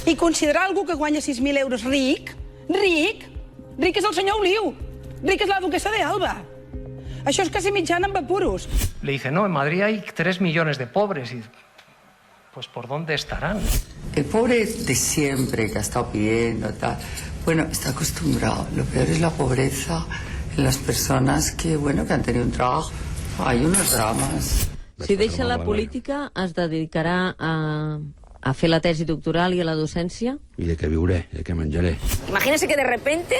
I considerar algú que guanya 6.000 euros ric, ric és el senyor Oliu, ric és la duquesa de Alba. Això és classe mitjana amb apuros. Le dice, no, en Madrid hay 3 millones de pobres. Y, pues, ¿por dónde estarán? El pobre de siempre que ha estado pidiendo, tal, bueno, está acostumbrado. Lo peor es la pobreza en las personas que, bueno, que han tenido un trabajo. Hay unos dramas. Si deixa la política, es dedicarà a fer la tesi doctoral i a la docència? ¿Y de qué viuré? ¿De qué menjaré? Imagínese que de repente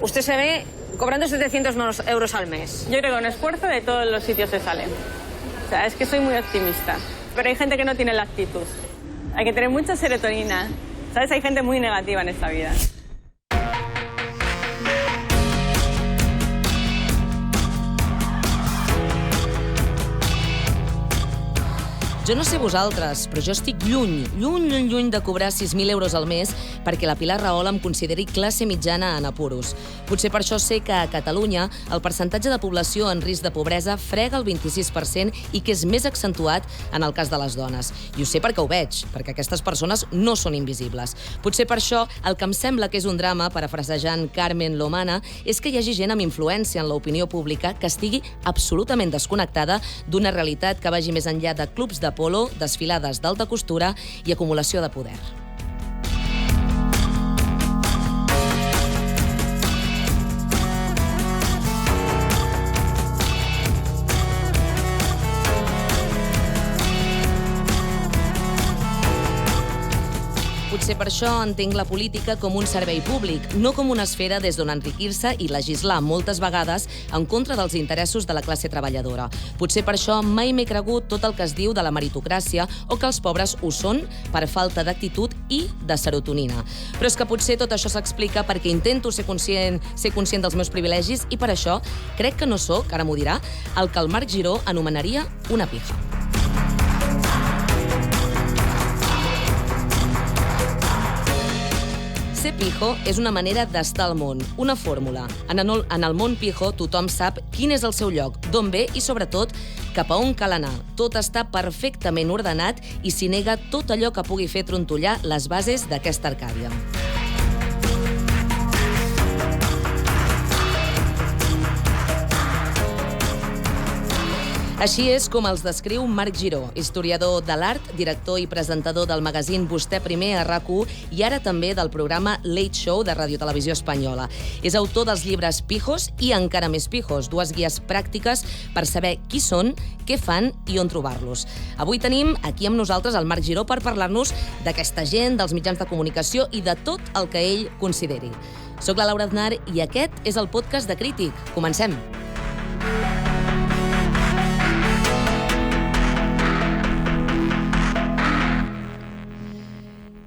usted se ve cobrando 700 euros al mes. Yo creo que con esfuerzo de todos los sitios se sale. O sea, es que soy muy optimista. Pero hay gente que no tiene la actitud. Hay que tener mucha serotonina. ¿Sabes? Hay gente muy negativa en esta vida. Jo no sé vosaltres, però jo estic lluny de cobrar 6.000 euros al mes perquè la Pilar Rahola em consideri classe mitjana en apuros. Potser per això sé que a Catalunya el percentatge de població en risc de pobresa frega el 26% i que és més accentuat en el cas de les dones. I ho sé perquè ho veig, perquè aquestes persones no són invisibles. Potser per això el que em sembla que és un drama, parafrasejant Carmen Lomana, és que hi hagi gent amb influència en l'opinió pública que estigui absolutament desconnectada d'una realitat que vagi més enllà de clubs de polo, desfilades d'alta costura i acumulació de poder. Potser per això entenc la política com un servei públic, no com una esfera des d'on enriquir-se i legislar moltes vegades en contra dels interessos de la classe treballadora. Potser per això mai m'he cregut tot el que es diu de la meritocràcia o que els pobres ho són per falta d'actitud i de serotonina. Però és que potser tot això s'explica perquè intento ser conscient dels meus privilegis i per això crec que no sóc, ara m'ho dirà, el que el Marc Giró anomenaria una pija. Ser pijo és una manera d'estar al món, una fórmula. En el món pijo tothom sap quin és el seu lloc, d'on ve i, sobretot, cap a on cal anar. Tot està perfectament ordenat i s'hi nega tot allò que pugui fer trontollar les bases d'aquesta Arcàdia. Així és com els descriu Marc Giró, historiador de l'art, director i presentador del magazín Vostè Primer a RAC1 i ara també del programa Late Show de Radio Televisió Espanyola. És autor dels llibres Pijos i encara més Pijos, dues guies pràctiques per saber qui són, què fan i on trobar-los. Avui tenim aquí amb nosaltres el Marc Giró per parlar-nos d'aquesta gent, dels mitjans de comunicació i de tot el que ell consideri. Soc la Laura Aznar i aquest és el podcast de Crític. Comencem!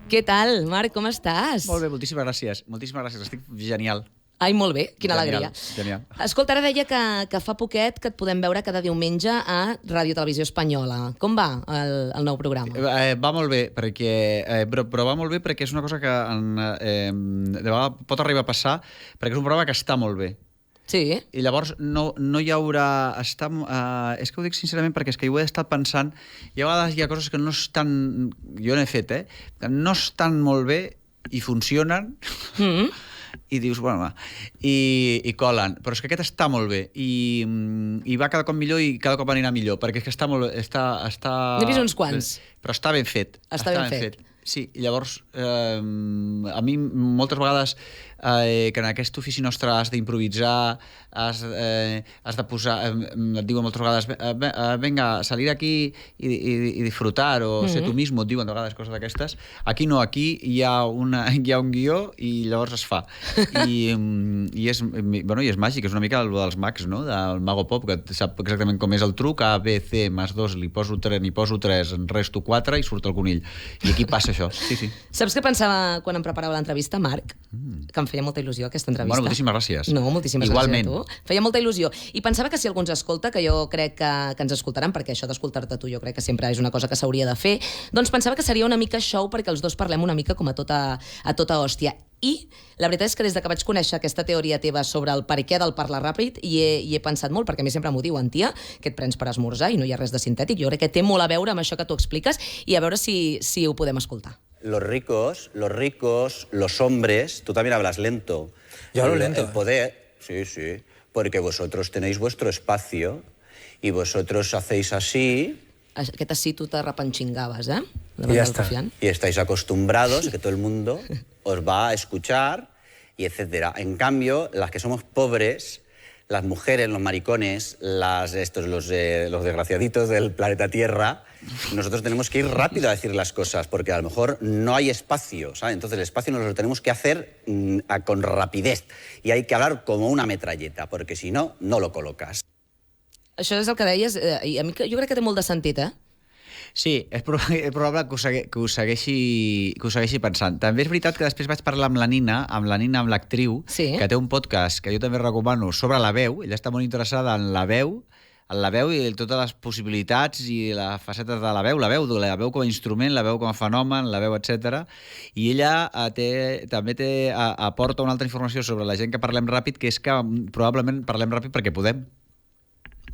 Què tal, Marc? Com estàs? Molt bé, moltíssimes gràcies. Moltíssimes gràcies, estic genial. Ai, molt bé, quina alegria. Genial. Escolta, ara deia que fa poquet que et podem veure cada diumenge a Ràdio Televisió Espanyola. Com va el nou programa? Va molt bé, però va molt bé perquè és una cosa que de vegades pot arribar a passar, perquè és un programa que està molt bé. Sí. I llavors no hi haurà... és que ho dic sincerament perquè és que ho he estat pensant i a vegades hi ha coses que no estan... Jo n'he fet, que no estan molt bé i funcionen i dius, bueno, va, i colen. Però és que aquest està molt bé i va cada cop millor i cada cop anirà millor perquè és que està molt bé. N'he vist uns quants. Però està ben fet. Està ben fet. Sí, llavors a mi moltes vegades que en aquest ofici nostre has d'improvisar, has de posar, et diuen moltes vegades venga, salir aquí i disfrutar o ser tu mismo, et diuen de vegades coses d'aquestes. Aquí no, aquí hi ha un guió i llavors es fa. I és màgic, és una mica el dels mags, no? Del Mago Pop, que sap exactament com és el truc, A, B, C, més 2, n'hi poso 3, en resto 4 i surt el conill. I aquí passa això, sí. Saps què pensava quan em preparava l'entrevista, Marc? Que em feia molta il·lusió aquesta entrevista. Bueno, moltíssimes gràcies. No, moltíssimes gràcies a tu. Feia molta il·lusió. I pensava que si algú ens escolta, que jo crec que ens escoltaran, perquè això d'escoltar-te tu jo crec que sempre és una cosa que s'hauria de fer, doncs pensava que seria una mica show perquè els dos parlem una mica com a tota hòstia. I la veritat és que des que vaig conèixer aquesta teoria teva sobre el per què del parlar ràpid hi he pensat molt, perquè a mi sempre m'ho diuen, tia, que et prens per esmorzar i no hi ha res de sintètic. Jo crec que té molt a veure amb això que tu expliques i a veure si ho podem escoltar. los ricos, los hombres, tú también hablas lento. Yo hablo lento. El poder, sí, porque vosotros tenéis vuestro espacio y vosotros hacéis así... Aquest així tu te repanxingaves, eh? Y ya está. Y estáis acostumbrados a que todo el mundo os va a escuchar y etcétera. En cambio, las que somos pobres, las mujeres, los maricones, los desgraciaditos del planeta Tierra, nosotros tenemos que ir rápido a decir las cosas porque a lo mejor no hay espacio, ¿sabes? Entonces el espacio nos lo tenemos que hacer con rapidez y hay que hablar como una metralleta porque si no, no lo colocas. Això és el que deies, i a mi jo crec que té molt de sentit, eh? Sí, és probable que ho segueixi pensant. També és veritat que després vaig parlar amb la Nina, amb l'actriu, sí, que té un podcast que jo també recomano sobre la veu. Ella està molt interessada en la veu i totes les possibilitats i les facetes de la veu com a instrument, la veu com a fenomen, la veu, etc. I ella també aporta una altra informació sobre la gent que parlem ràpid, que és que probablement parlem ràpid perquè podem.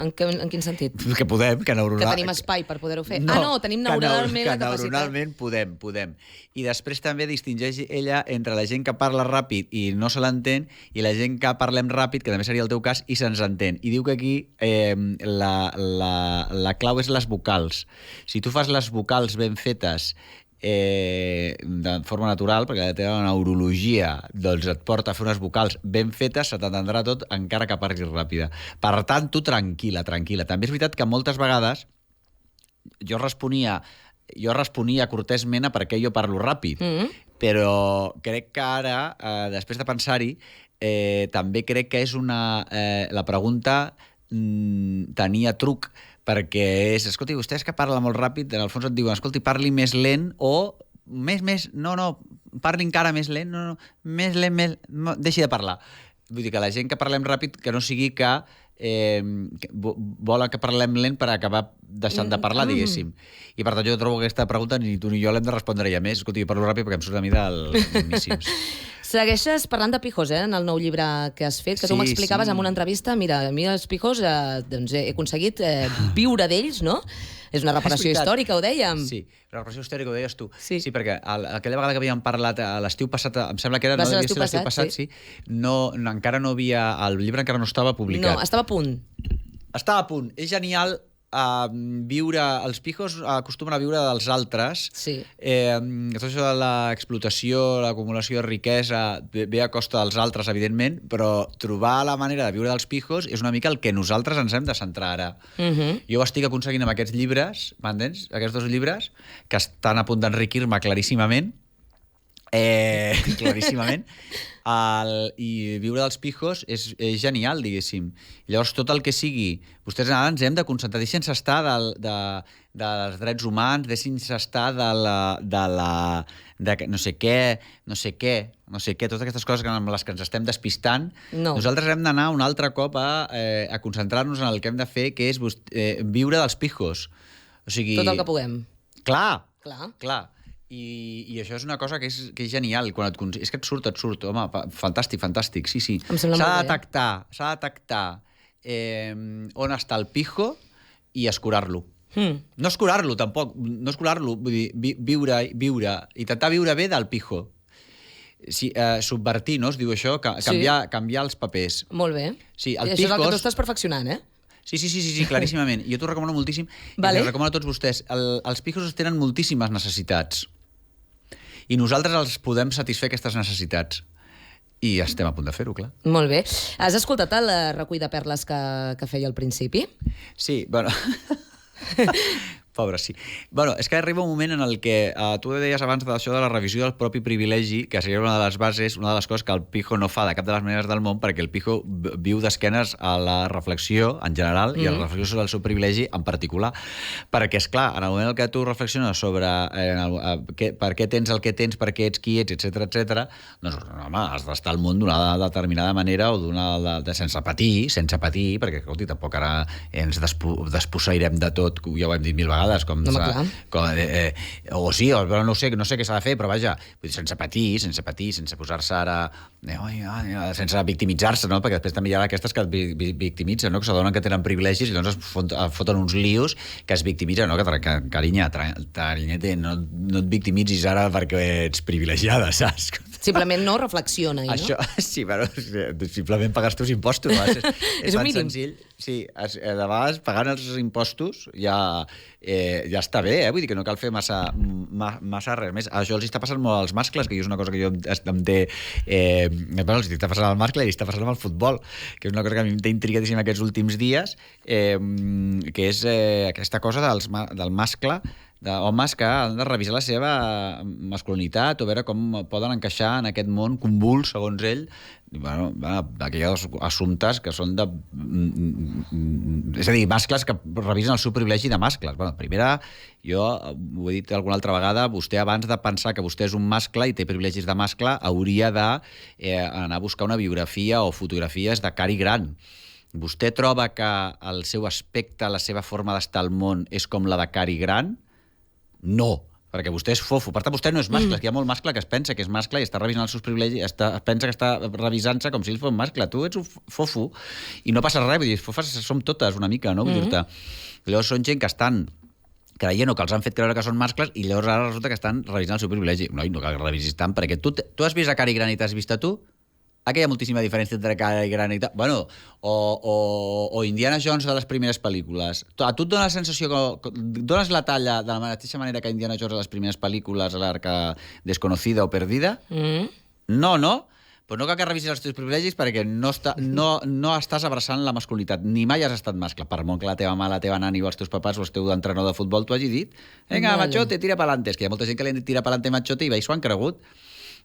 En quin sentit? Que podem, que neuronalment... Que tenim espai per poder-ho fer. No, tenim neuronalment la capacitat. Que neuronalment podem. I després també distingeix ella entre la gent que parla ràpid i no se l'entén i la gent que parlem ràpid, que també seria el teu cas, i se'ns entén. I diu que aquí la clau és les vocals. Si tu fas les vocals ben fetes de forma natural, perquè la teva neurologia doncs et porta a fer unes vocals ben fetes, se t'entendrà tot encara que parlis ràpida. Per tant, tu tranquil·la. També és veritat que moltes vegades jo responia cortèsment a per què jo parlo ràpid, però crec que ara, després de pensar-hi, també crec que és la pregunta tenia truc, perquè és, escolti, vostès que parla molt ràpid, en el fons et diuen, escolti, parli més lent o parli encara més lent, més lent, deixi de parlar. Vull dir que la gent que parlem ràpid, que no sigui que volen que parlem lent per acabar deixant de parlar, diguéssim. I per tant jo trobo que aquesta pregunta ni tu ni jo l'hem de respondre ja més. Escolti, jo parlo ràpid perquè em surt a mi dels mismíssims. Segueixes parlant de pijos, en el nou llibre que has fet, que tu m'explicaves en una entrevista. Mira, a mi els pijos he aconseguit viure d'ells, no? És una reparació històrica, ho dèiem. Sí, la reparació històrica ho deies tu. Sí, perquè aquella vegada que havíem parlat l'estiu passat, em sembla que era, no devia ser l'estiu passat, sí. Encara no havia... El llibre encara no estava publicat. No, estava a punt. Estava a punt. És genial viure... Els pijos acostumen a viure dels altres. Sí. Tot això de l'explotació, l'acumulació de riquesa ve a costa dels altres, evidentment, però trobar la manera de viure dels pijos és una mica el que nosaltres ens hem de centrar ara. Jo ho estic aconseguint amb aquests llibres, m'entens? Aquests 2 llibres, que estan a punt d'enriquir-me claríssimament, i viure dels pijos és genial, diguéssim. Llavors, tot el que sigui... Vostès ara ens hem de concentrar, deixin-se estar dels drets humans, deixin-se estar de no sé què, totes aquestes coses amb les que ens estem despistant. No. Nosaltres hem d'anar un altre cop a concentrar-nos en el que hem de fer, que és viure dels pijos. O sigui... Tot el que puguem. Clar. I això és una cosa que és genial. És que et surt, home, fantàstic, sí. S'ha de detectar on està el pijo i escurar-lo. No escurar-lo, tampoc, vull dir, viure, intentar viure bé del pijo. Subvertir, no? Es diu això, canviar els papers. Molt bé. Sí, això és el que tu estàs perfeccionant, eh? Sí, claríssimament. Jo t'ho recomano moltíssim i us recomano a tots vostès. Els pijos tenen moltíssimes necessitats i nosaltres els podem satisfer aquestes necessitats. I estem a punt de fer-ho, clar. Molt bé. Has escoltat el recull de perles que feia al principi? Sí, bueno... Pobre, sí. Bueno, és que arriba un moment en el que tu deies abans d'això de la revisió del propi privilegi, que seria una de les bases, una de les coses que el pijo no fa de cap de les maneres del món, perquè el pijo viu d'esquenes a la reflexió en general i a la reflexió sobre el seu privilegi en particular. Perquè, esclar, en el moment en què tu reflexiones sobre per què tens el que tens, per què ets qui ets, etc., doncs, home, has d'estar al món d'una determinada manera o sense patir, perquè, escolti, tampoc ara ens desposseirem de tot, ja ho hem dit 1000 vegades, vegades, com o sí, o no sé què s'ha de fer, però vaja, sense patir, sense posar-se ara sense victimitzar-se, no? Perquè després també hi ha aquestes que et victimitzen, no? Que s'adonen que tenen privilegis i llavors foten uns lios que es victimitzen, no? Que carinyete, no et victimitzis ara perquè ets privilegiada, saps? Simplement no reflexiona-hi, no? Això, sí, però simplement pagar els teus impostos. És un mínim. Senzill. Sí, de vegades pagant els impostos ja està bé, vull dir que no cal fer massa res més. Això els està passant molt als mascles, que és una cosa que jo em té... els està passant al mascle i està passant amb el futbol, que és una cosa que a mi em té intrigadíssim aquests últims dies, que és aquesta cosa del mascle, d'homes que han de revisar la seva masculinitat o veure com poden encaixar en aquest món convuls, segons ell, aquells assumptes que són de... És a dir, mascles que revisen el seu privilegi de mascles. Primera, jo ho he dit alguna altra vegada, vostè abans de pensar que vostè és un mascle i té privilegis de mascle, hauria d'anar a buscar una biografia o fotografies de Cary Grant. Vostè troba que el seu aspecte, la seva forma d'estar al món és com la de Cary Grant? No, perquè vostè és fofo. Per tant, vostè no és mascle, que hi ha molt mascle que es pensa que és mascle i està revisant els seus privilegis, pensa que està revisant-se com si ell fos un mascle. Tu ets un fofo i no passa res, vull dir, fofes som totes una mica, no? Vull dir-te. Llavors són gent que estan creient o que els han fet creure que són mascles i llavors ara resulta que estan revisant el seu privilegi. No cal que revisis tant, perquè tu has vist a Cary Grant i t'has vist a tu? Aquí hi ha moltíssima diferència entre Cary Grant i tal. Bueno, o Indiana Jones de les primeres pel·lícules. A tu et dona la sensació que dones la talla de la mateixa manera que Indiana Jones de les primeres pel·lícules, l'Arca Desconocida o Perdida? No? Però no cal que revisis els teus privilegis perquè no estàs abraçant la masculinitat. Ni mai has estat mascle. Per molt que la teva mare, la teva nani o els teus papàs o el teu entrenador de futbol t'ho hagi dit. Vinga, machote, tira pa'lante. És que hi ha molta gent que li han dit tira pa'lante machote i veus s'ho han cregut.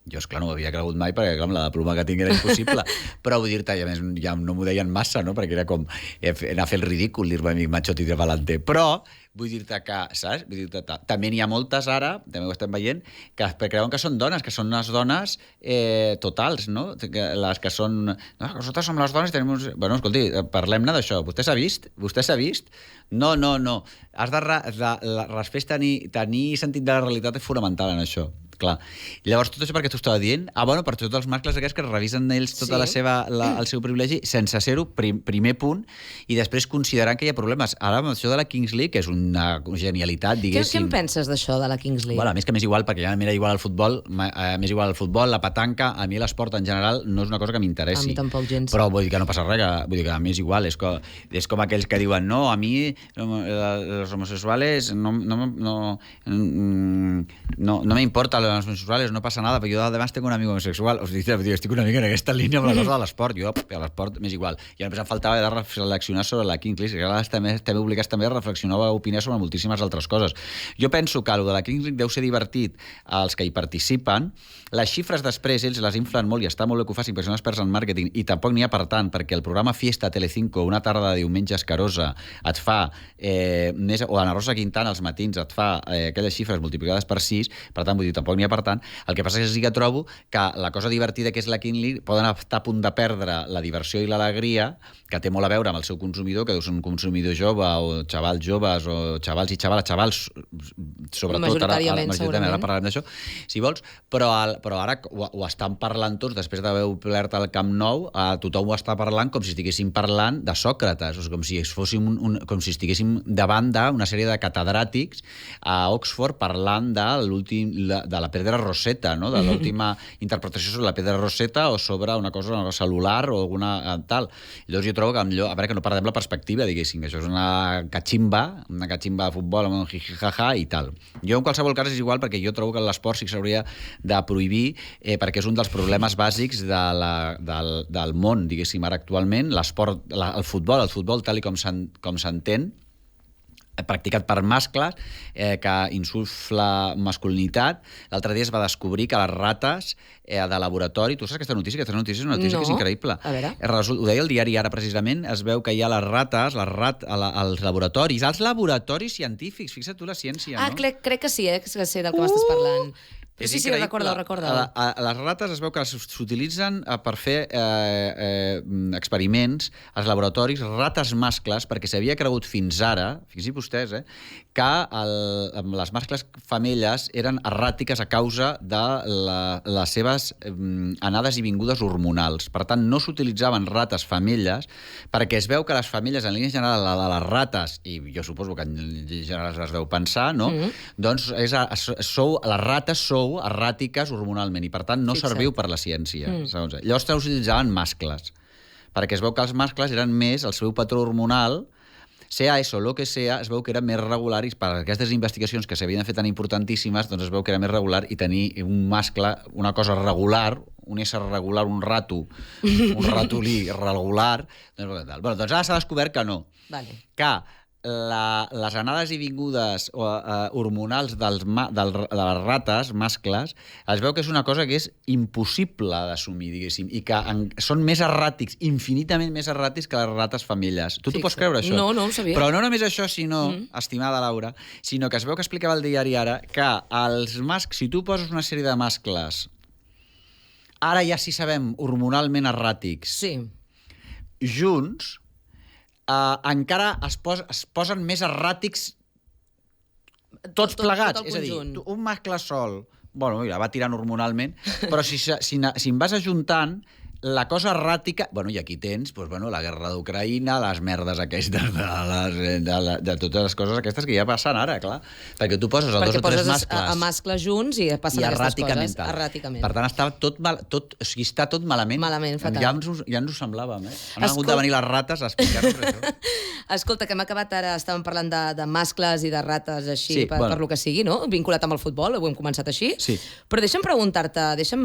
Jo, esclar, no ho havia cregut mai perquè, clar, la de ploma que tinc era impossible. Però vull dir-te, i a més ja no m'ho deien massa, no? Perquè era com anar a fer el ridícul, dir-me amic machote i tira pa'lante. Però vull dir-te que, saps? Vull dir-te, també n'hi ha moltes ara, també ho estem veient, que creuen que són dones, que són unes dones totals, no? Les que són... No, nosaltres som les dones i tenim uns... Bueno, escolti, parlem-ne d'això. Vostè s'ha vist? No. Has de tenir sentit de la realitat és fonamental en això. Clar. I llavors tot això perquè t'ho estava dient? Per tots els mascles aquests que revisen ells tot el seu privilegi sense ser-ho, primer punt, i després considerant que hi ha problemes. Ara amb això de la Kings League, que és una genialitat, diguéssim... Què en penses d'això, de la Kings League? A més que m'és igual, perquè ja m'era igual al futbol, la petanca, a mi l'esport en general no és una cosa que m'interessi. A mi tampoc gens. Però vull dir que no passa res, vull dir que a mi és igual. És com aquells que diuen, no, a mi los homosexuales no me importa los homosexuales, no passa nada, perquè jo además tengo un amigo homosexual. Estic una mica en aquesta línia amb la cosa de l'esport. Jo, a l'esport m'és igual. I només em faltava de reflexionar sobre la Kings League, que ara estem obligats també a reflexionar o a opinar sobre moltíssimes altres coses. Jo penso que el de la Kings League deu ser divertit als que hi participen. Les xifres després ells les inflen molt i està molt bé que ho facin perquè són experts en màrqueting i tampoc n'hi ha per tant, perquè el programa Fiesta Telecinco, una tarda de diumenge escarosa, et fa o Ana Rosa Quintana als matins et fa aquelles xifres multiplicades per 6, per tant, vull dir, tampoc n'hi ha per tant. El que passa és que sí que trobo que la cosa divertida que és la Kings League poden estar a punt de perdre la diversió i l'alegria, que té molt a veure amb el seu consumidor, que deu ser un consumidor jove o xavals joves o xavals i xavals, sobretot majoritàriament, ara parlarem d'això, si vols, però ara ho estan parlant tots després d'haver omplert el Camp Nou, tothom ho està parlant com si estiguéssim parlant de Sòcrates, o sigui, com si estiguéssim davant d'una sèrie de catedràtics a Oxford parlant de la Pedra Rosetta, no? De l'última interpretació sobre la Pedra Rosetta o sobre una cosa cel·lular o alguna tal. Llavors jo trobo que a veure que no perdem la perspectiva, diguéssim, que això és una catximba de futbol amb un jijijaja i tal. Jo en qualsevol cas és igual perquè jo trobo que l'esport sí que s'hauria de prohibir perquè és un dels problemes bàsics del món, diguéssim, ara actualment. L'esport, el futbol tal com s'entén, practicat per mascles, que insufla masculinitat. L'altre dia es va descobrir que les rates de laboratori... Tu saps aquesta notícia? Aquesta notícia és una notícia que és increïble. Ho deia el diari ara, precisament, es veu que hi ha les rates als laboratoris científics. Fixa't tu la ciència, no? Crec que sí, que sé del que m'estàs parlant. Sí, recorda. Les rates es veu que s'utilitzen per fer experiments als laboratoris, rates mascles, perquè s'havia cregut fins ara, fixi vostès, que les mascles femelles eren erràtiques a causa de les seves anades i vingudes hormonals. Per tant, no s'utilitzaven rates femelles perquè es veu que les femelles, en línia general, les rates, i jo suposo que en general es deu pensar, no? Doncs les rates sou erràtiques hormonalment i, per tant, no serviu per la ciència. Llavors s'utilitzaven mascles, perquè es veu que els mascles eren més, el seu patró hormonal, sea eso, lo que sea, es veu que era més regular i per aquestes investigacions que s'havien fet tan importantíssimes, doncs es veu que era més regular i tenir un mascle, una cosa regular, un ésser regular, un ratolí regular, doncs ara s'ha descobert que no. Que les anades i vingudes hormonals de les rates mascles es veu que és una cosa que és impossible d'assumir, diguéssim, i que són més erràtics, infinitament més erràtics que les rates femelles. Tu t'ho pots creure, això? No, no ho sabia. Però no només això, sinó, estimada Laura, sinó que es veu que explicava el diari Ara que els mascles, si tu poses una sèrie de mascles, ara ja sí sabem, hormonalment erràtics, junts, encara es posen més erràtics tots plegats. És a dir, un mascle sol, bueno, mira, va tirant hormonalment, però si em vas ajuntant, la cosa erràtica... Bueno, i aquí tens la guerra d'Ucraïna, les merdes aquestes de totes les coses aquestes que ja passen ara, clar. Perquè tu poses els dos o tres mascles... Perquè poses mascles junts i passen aquestes coses erràticament. Per tant, està tot malament. Malament, fatal. Ja ens ho semblàvem, Han hagut de venir les rates a explicar-nos això. Escolta, que hem acabat ara, estàvem parlant de mascles i de rates així, per lo que sigui, no? Vinculat amb el futbol, ho hem començat així. Sí. Però deixa'm preguntar-te, sí,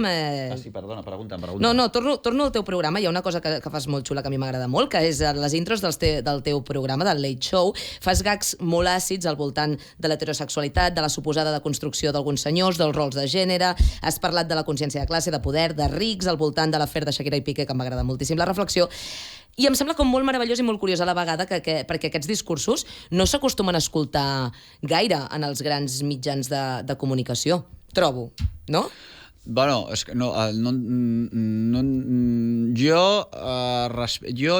perdona, pregunta'm. No, torno al teu programa. Hi ha una cosa que fas molt xula, que a mi m'agrada molt, que és les intros del teu programa, del Late Show. Fas gags molt àcids al voltant de l'heterosexualitat, de la suposada deconstrucció d'alguns senyors, dels rols de gènere. Has parlat de la consciència de classe, de poder, de rics, al voltant de l'afer de Shakira i Piqué, que m'agrada moltíssim la reflexió. I em sembla com molt meravellós i molt curiós a la vegada perquè aquests discursos no s'acostumen a escoltar gaire en els grans mitjans de comunicació. Trobo, no? Bueno, és que no, jo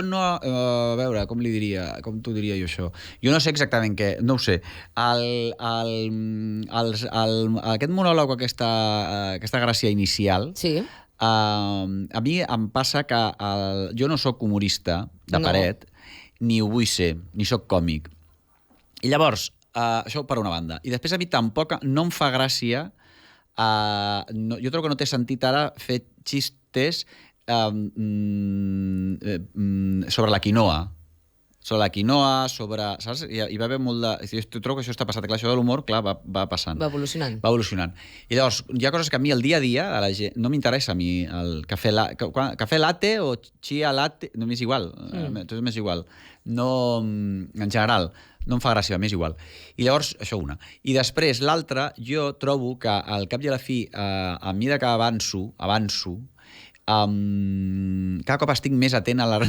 no, a veure, com t'ho diria jo això? Jo no sé exactament què, no ho sé. Aquest monòleg, aquesta gràcia inicial, a mi em passa que jo no sóc humorista de paret, ni ho vull ser, ni sóc còmic. I llavors, això per una banda. I després a mi tampoc no em fa gràcia. Jo trobo que no té sentit ara fer xistes sobre la quinoa. Saps? Hi va haver molt de... Jo trobo que això està passat. Clar, això de l'humor, clar, va passant. Va evolucionant. I llavors, hi ha coses que a mi el dia a dia no m'interessa a mi el cafè latte o chia latte, no m'és igual. Tot m'és igual. No, en general, no em fa gràcia, m'és igual. I llavors, això una. I després, l'altra, jo trobo que al cap i a la fi, a mesura que avanço, cada cop estic més atent a la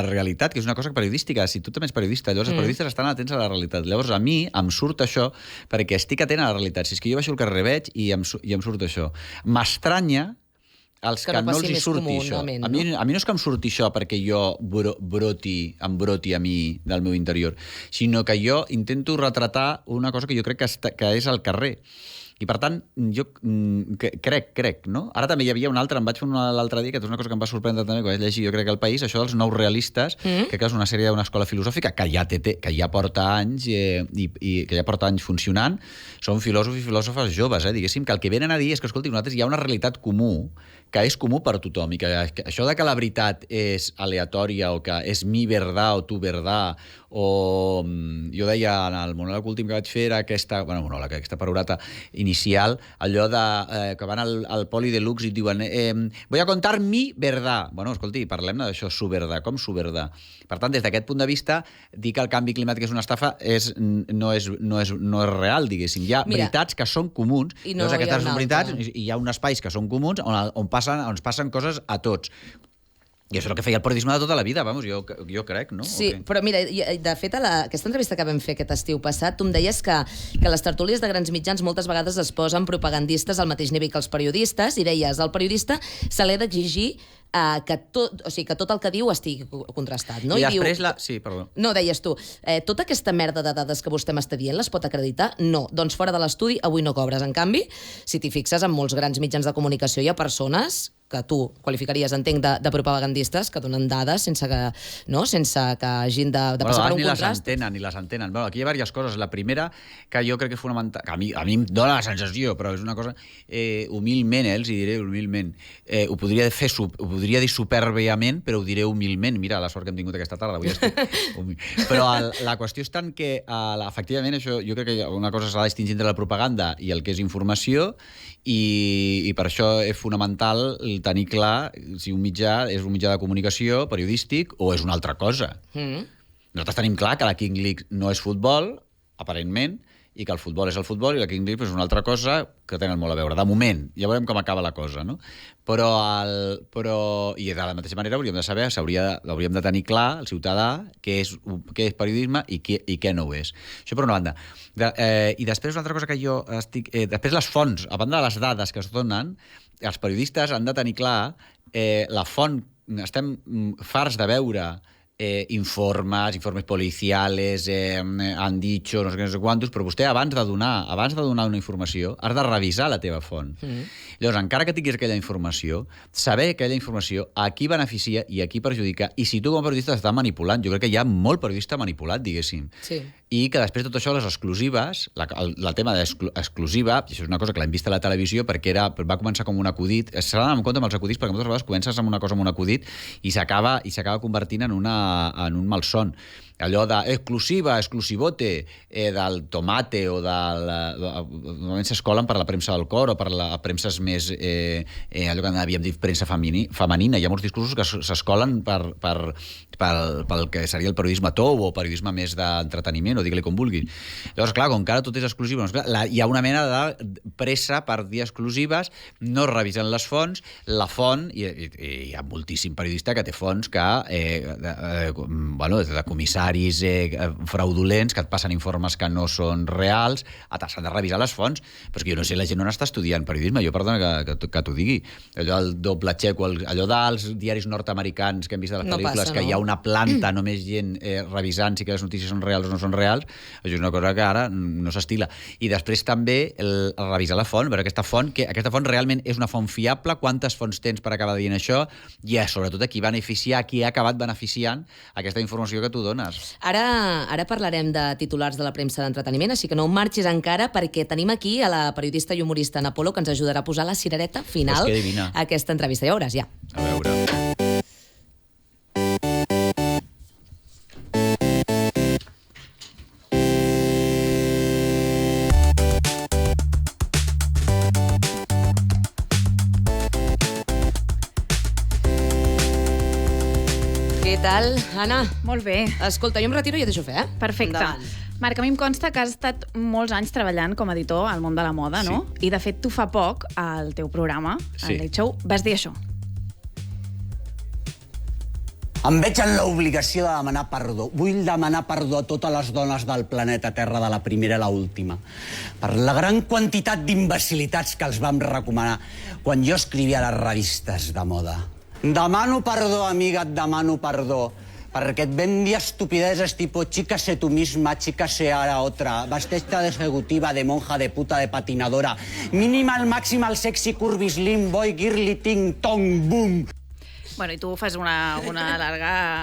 realitat, que és una cosa periodística. Si tu també ets periodista, llavors els periodistes estan atents a la realitat. Llavors a mi em surt això perquè estic atent a la realitat. Si és que jo baixo al carrer, veig i em surt això. M'estranya els que no els hi surti això. A mi no és que em surti això perquè jo em broti a mi del meu interior, sinó que jo intento retratar una cosa que jo crec que és al carrer. I per tant, jo crec, no? Ara també hi havia un altre, em vaig fer l'altre dia, que és una cosa que em va sorprendre també, quan vaig llegir, jo crec, El País, això dels nous realistes, que és una sèrie d'una escola filosòfica que ja porta anys i que ja porta anys funcionant. Són filòsofs i filòsofes joves, diguéssim, que el que venen a dir és que, escolti, nosaltres hi ha una realitat comú, que és comú per a tothom, i que això de que la veritat és aleatòria o que és mi verdad o tu verdad, o jo deia en el monòleg últim que vaig fer era aquesta perorata inicial, allò que van al Poli Deluxe i diuen voy a contar mi verdad. Bueno, escolti, parlem d'això, su verdad, com su verdad. Per tant, des d'aquest punt de vista, dir que el canvi climàtic és una estafa no és real, diguéssim. Hi ha veritats que són comuns, doncs aquestes són veritats, i hi ha uns espais que són comuns on passen coses a tots. I això és el que feia el periodisme de tota la vida, vamos, jo crec, no? Sí, però mira, de fet, aquesta entrevista que vam fer aquest estiu passat, tu em deies que les tertúlies de grans mitjans moltes vegades es posen propagandistes al mateix nivell que els periodistes, i deies, al periodista se l'ha d'exigir que tot el que diu estigui contrastat, no? I després Sí, perdó. No, deies tu, tota aquesta merda de dades que vostè m'està dient les pot acreditar? No, doncs fora de l'estudi avui no cobres. En canvi, si t'hi fixes, en molts grans mitjans de comunicació hi ha persones que tu qualificaries, entenc, de propagandistes, que donen dades sense que hagin de passar per un contrast. Ni les entenen. Bueno, aquí hi ha diverses coses. La primera, que jo crec que és fonamental, que a mi em dóna la sensació, però és una cosa, humilment, els hi diré humilment, ho podria dir supèrbiament, però ho diré humilment. Mira la sort que hem tingut aquesta tarda, avui estic humil. Però la qüestió és tant que, efectivament, això, jo crec que una cosa s'ha de distingir entre la propaganda i el que és informació, i per això és fonamental tenir clar si un mitjà és un mitjà de comunicació periodístic o és una altra cosa. Nosaltres tenim clar que la King League no és futbol, aparentment, i que el futbol és el futbol i la King League és una altra cosa que tenen molt a veure. De moment, ja veurem com acaba la cosa, no? I de la mateixa manera hauríem de saber, hauríem de tenir clar, el ciutadà, què és periodisme i què no ho és. Això per una banda. I després una altra cosa que jo estic... Després les fonts, a banda de les dades que es donen, els periodistes han de tenir clar la font. Estem farts de veure informes policiales, han dicho, no sé què, no sé quantos, però vostè abans de donar una informació has de revisar la teva font. Llavors, encara que tinguis aquella informació, saber aquella informació a qui beneficia i a qui perjudica, i si tu com a periodista estàs manipulant, jo crec que hi ha molt periodista manipulat, diguéssim. Sí. I que després tot això, les exclusives, el tema d'exclusiva, i això és una cosa que l'hem vist a la televisió perquè va començar com un acudit, s'ha d'anar en compte amb els acudits perquè moltes vegades comences amb una cosa, amb un acudit, i s'acaba convertint en un malson. Allò exclusivote del tomate o normalment s'escolen per la premsa del cor o per la premsa més allò que havíem dit premsa femenina. Hi ha molts discursos que s'escolen pel que seria el periodisme tou o periodisme més d'entreteniment, o digue-li com vulgui. Llavors, clar, com que ara tot és exclusiu, hi ha una mena de pressa per dir exclusives, no revisen les fonts, la font, i hi ha moltíssim periodista que té fonts de comissaris fraudulents que et passen informes que no són reals, s'han de revisar les fonts, però és que jo no sé, la gent no està estudiant periodisme, jo perdona que t'ho digui, allò del doble check, allò dels diaris nord-americans que hem vist a les pel·lícules, que hi ha una planta, només gent revisant si que les notícies són reals o no són reals, això és una cosa que ara no s'estila. I després també revisar la font, veure aquesta font realment és una font fiable, quantes fonts tens per acabar dient això, i sobretot a qui beneficiar, a qui ha acabat beneficiant aquesta informació que tu dones. Ara parlarem de titulars de la premsa d'entreteniment, així que no marxis encara, perquè tenim aquí a la periodista i humorista Ana Polo, que ens ajudarà a posar la cirereta final a aquesta entrevista. Ja veuràs, ja. A veure... Què tal, Anna? Molt bé. Escolta, jo em retiro i et deixo fer, Perfecte. Endavant. Marc, a mi em consta que has estat molts anys treballant com a editor al món de la moda, no? I, de fet, tu fa poc, al teu programa, al Late Show, vas dir això. Em veig en l'obligació de demanar perdó. Vull demanar perdó a totes les dones del planeta Terra, de la primera a l'última, per la gran quantitat d'imbecilitats que els vam recomanar quan jo escrivia a les revistes de moda. Demano perdó, amiga, et demano perdó, perquè et vam dir estupideses tipo chica sé tu misma, chica sé ara otra, vesteix-te de ejecutiva, de monja, de puta, de patinadora, minimal, maximal, sexy, curvy, slim, boy, girly, ting, tong, boom. Bueno, i tu fas una larga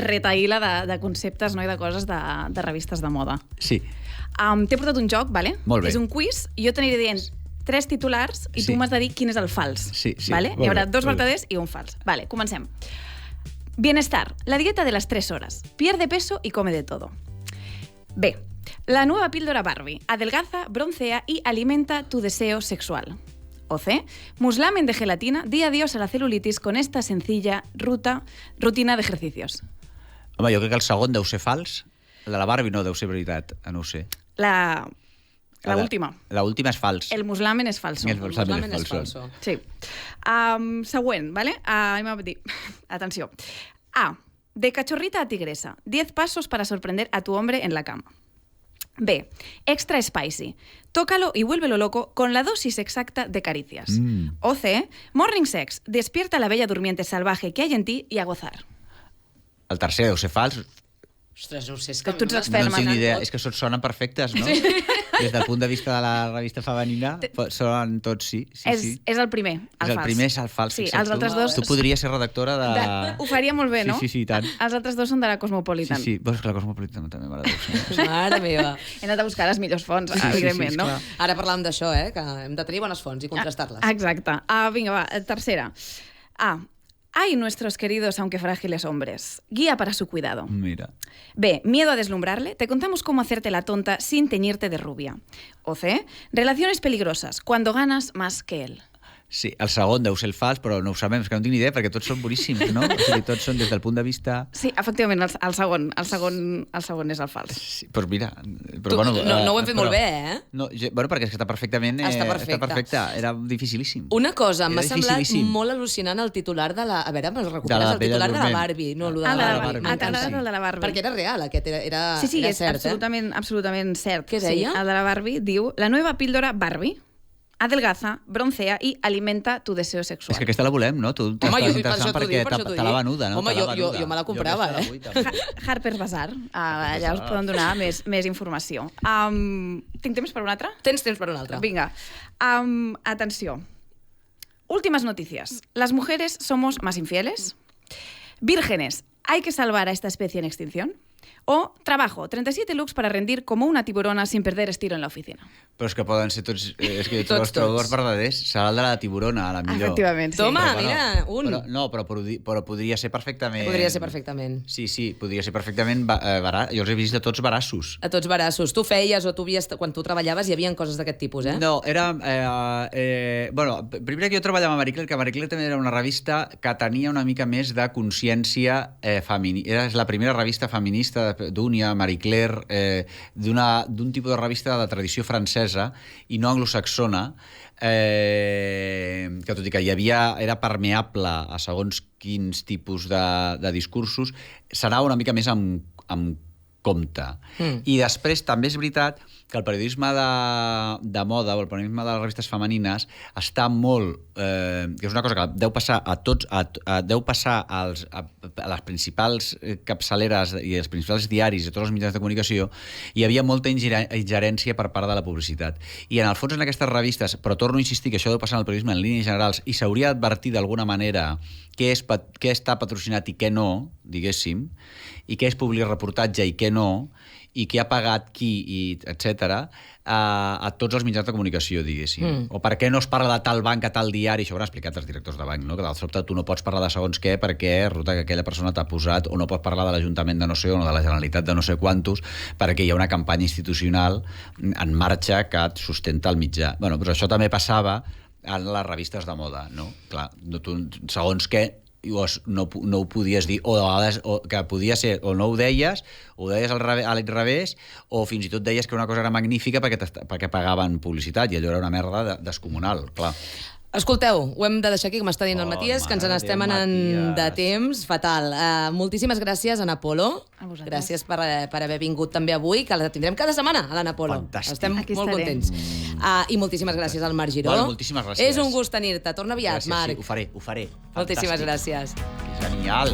retaïla de conceptes, no?, i de coses de revistes de moda. Sí. T'he portat un joc, vale? Molt bé. És un quiz, i jo t'aniré dient 3 titulars i tu m'has de dir quin és el fals. Sí, vale? Hi haurà 2 verdaders i un fals. Vale, comencem. Bienestar, la dieta de las 3 horas. Pierde peso y come de todo. B. La nueva píldora Barbie. Adelgaza, broncea y alimenta tu deseo sexual. O C. Muslamen de gelatina. Di adiós a la celulitis con esta sencilla rutina de ejercicios. Home, jo crec que el segon deu ser fals. El de la Barbie no deu ser veritat. No ho sé. La última. La última és fals. El muslamen és falso. El muslamen és falso. Sí. Següent, ¿vale? Atenció. A. De cachorrita a tigresa. 10 pasos para sorprender a tu hombre en la cama. B. Extra spicy. Tócalo y vuélvelo loco con la dosis exacta de caricias. O C. Morning sex. Despierta a la bella durmiente salvaje que hay en ti y a gozar. El tercer deu ser fals. Ostres, no ho sé, és que... Tu ets expert, No tinc ni idea. És que sonen perfectes, no? Des del punt de vista de la revista femenina, sonen tots, sí. És el primer, el fals. El primer és el fals. Sí, els altres dos... Tu podries ser redactora de... Ho faria molt bé, no? Sí, tant. Els altres dos són de la Cosmopolitan. Sí, vols que la Cosmopolitan també m'agrada. Mare meva. He anat a buscar les millors fonts, evidentment, no? Ara parlàvem d'això, que hem de tenir bones fonts i contrastar-les. Exacte. Vinga, va, tercera. Ay, nuestros queridos, aunque frágiles hombres. Guía para su cuidado. Mira. B. Miedo a deslumbrarle. Te contamos cómo hacerte la tonta sin teñirte de rubia. O C. Relaciones peligrosas. Cuando ganas más que él. Sí, el segon deu ser el fals, però no ho sabem, és que no tinc ni idea, perquè tots són boníssims, no? O sigui, tots són des del punt de vista... Sí, efectivament, el segon és el fals. Sí, doncs mira... Però, bueno, no ho hem fet molt bé, eh? No, perquè és que està perfectament... Està perfecte. Era dificilíssim. Una cosa, m'ha semblat molt al·lucinant el titular de la... A veure, me'l recuperes, el titular de la Barbie. No, el de la Barbie. El de la Barbie. Perquè era real, aquest era cert, Sí, és absolutament cert. Què deia? El de la Barbie diu: la nueva píldora Barbie adelgaza, broncea i alimenta tu deseo sexual. És que aquesta la volem, no? Tu Home, jo per interessant perquè te la venuda, no? Home, jo me la comprava, Harper's Bazaar. Allà us poden donar més informació. Tinc temps per una altra? Tens temps per una altra. Vinga. Atenció. Últimas noticias. Las mujeres somos más infieles. Vírgenes. ¿Hay que salvar a esta especie en extinción? O trabajo, 37 looks para rendir como una tiburona sin perder estilo en la oficina. Però és que poden ser tots... És que tots els trobadors verdaders. Serà el de la tiburona, a la millor. Efectivament, sí. Toma, mira, un. Però podria ser perfectament... Podria ser perfectament. Sí, podria ser perfectament... Jo els he vist a tots verassos. A tots verassos. Tu feies o tu havies... Quan tu treballaves hi havia coses d'aquest tipus, eh? No, era... primer que jo treballava a Marie Claire, que Marie Claire també era una revista que tenia una mica més de consciència feminista. Era la primera revista feminista d'Únia, Marie Claire, d'un tipus de revista de tradició francesa i no anglosaxona, que tot i que era permeable a segons quins tipus de discursos, s'anava una mica més amb compte. I després també és veritat que el periodisme de moda o el periodisme de les revistes femenines està molt... que és una cosa que deu passar a les principals capçaleres i els principals diaris i tots els mitjans de comunicació. Hi havia molta ingerència per part de la publicitat. I en el fons en aquestes revistes, però torno a insistir que això deu passar en el periodisme en línies generals i s'hauria d'advertir d'alguna manera què està patrocinat i què no, diguéssim, i què és public reportatge i què no, i qui ha pagat qui, etc., a tots els mitjans de comunicació, diguéssim. O per què no es parla de tal banc a tal diari, això ho han explicat els directors de banc, no? Que de sobte tu no pots parlar de segons què perquè resulta que aquella persona t'ha posat, o no pots parlar de l'Ajuntament de no sé on o de la Generalitat de no sé quantos, perquè hi ha una campanya institucional en marxa que sustenta el mitjà. Bueno, però això també passava en les revistes de moda, no? Clar, segons què no ho podies dir, o que podia ser, o no ho deies a l'inrevés, o fins i tot deies que una cosa era magnífica perquè pagaven publicitat, i allò era una merda descomunal, clar. Escolteu, ho hem de deixar aquí, com està dient el Matías, que ens n'estem anant de temps. Fatal. Moltíssimes gràcies, Ana Polo. Gràcies per haver vingut també avui, que la tindrem cada setmana, a l'Ana Polo. Fantàstic. Estem molt contents. I moltíssimes gràcies al Marc Giró. Moltíssimes gràcies. És un gust tenir-te. Torna aviat, Marc. Sí, ho faré. Moltíssimes gràcies. Genial.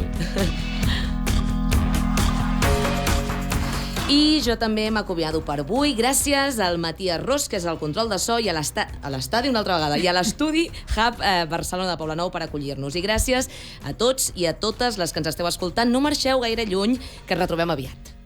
I jo també m'acomiado per avui, gràcies al Matías Ros, que és el control de so, i a l'estadi una altra vegada, i a l'estudi Hub Barcelona de Poblenou per acollir-nos. I gràcies a tots i a totes les que ens esteu escoltant. No marxeu gaire lluny, que ens retrobem aviat.